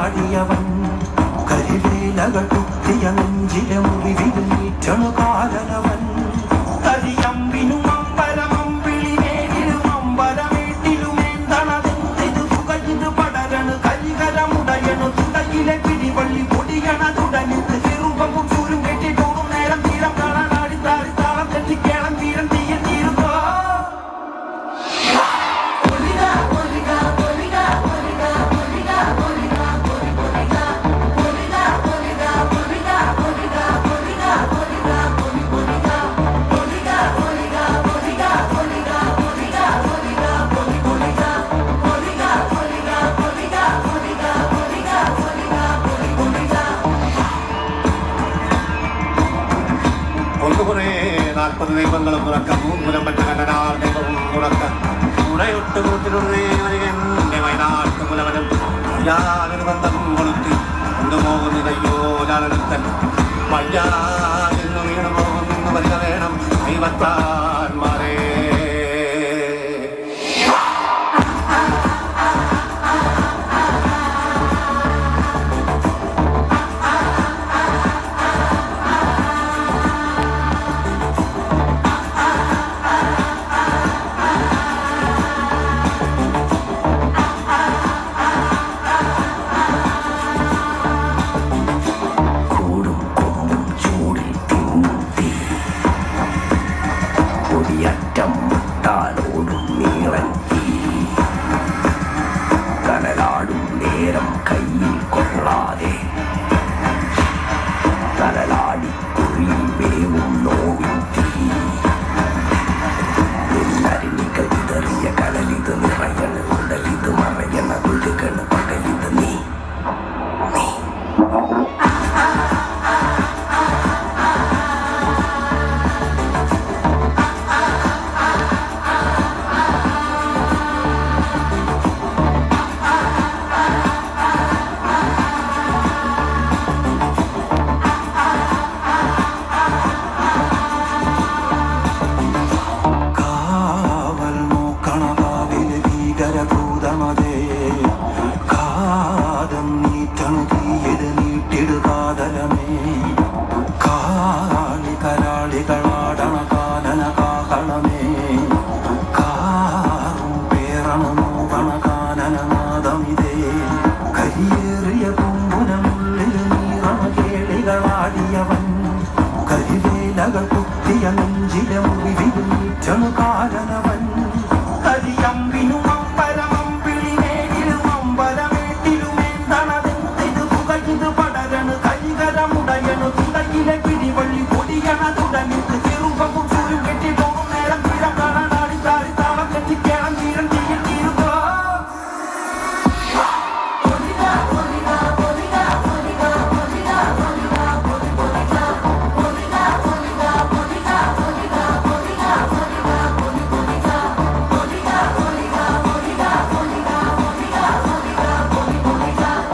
കളികളാടിയവൻ കരിവേലകൾ കുത്തിയ നെഞ്ചിലെ മുറിവിലും നീറ്റണു കാലനവൻ കരിയമ്പിനും അമ്പരമമ്പിളിമേലിലും അമ്പരമേട്ടിലുമേന്തണതെന്തിതു തുകയിത് പടരണു കരികരമുടയണു തുടയിലെ പിടിവള്ളി പൊടിയണ തുടങ്ങിട്ട് ചെറുപമ്പും ചൂരും കെട്ടിട്ടോടും നേരം തീരം കാണാനാടി താറി താളം തെറ്റിക്കേളം തീരം തീയിൽ തീരുന്നോ ദൈവങ്ങളും തുറക്കം മൂലം പറ്റ കണ്ടനാൾ ദൈവവും തുറക്കം ഉടയൊട്ട് കൂട്ടിലുടനെ എന്റെ വയനാട്ട് മുലവനും ഞാനൊരു ബന്ധം കൊളുത്തി കൊണ്ടുപോകുന്നതയ്യോ ഞാനൊരുത്തൻ വയ്യാതെന്നു വീണു പോകുന്നു വരിക വേണം ദൈവത്താന്മാരേ ോടും നീളൻ കനലാടും നേരം കയ്യിൽ കൊള്ളാതെ കനലാടി കുഴി വേവും നോവിൻ തീ നിന്നരിണികൾ ഇതറിയ കടലിത് നിറയണ ഉടലിത് മറയണ ഒഴുകണ പകലിത് നീ കാതം നീറ്റണു തീയത് നീട്ടിടുകാതരമേ കാളി കരാളികളാടണ കാനന കാഹളമേ കാറും പേറണ നോവണ കാനനനാദമിതേ കരിയേറിയ പൂമ്പുനമുള്ളിൽ നീറണ കേളികളാടിയവൻ കരിവേലകൾ കുത്തിയ നെഞ്ചിലെ മുറിവിൽ നീറ്റണു കാലന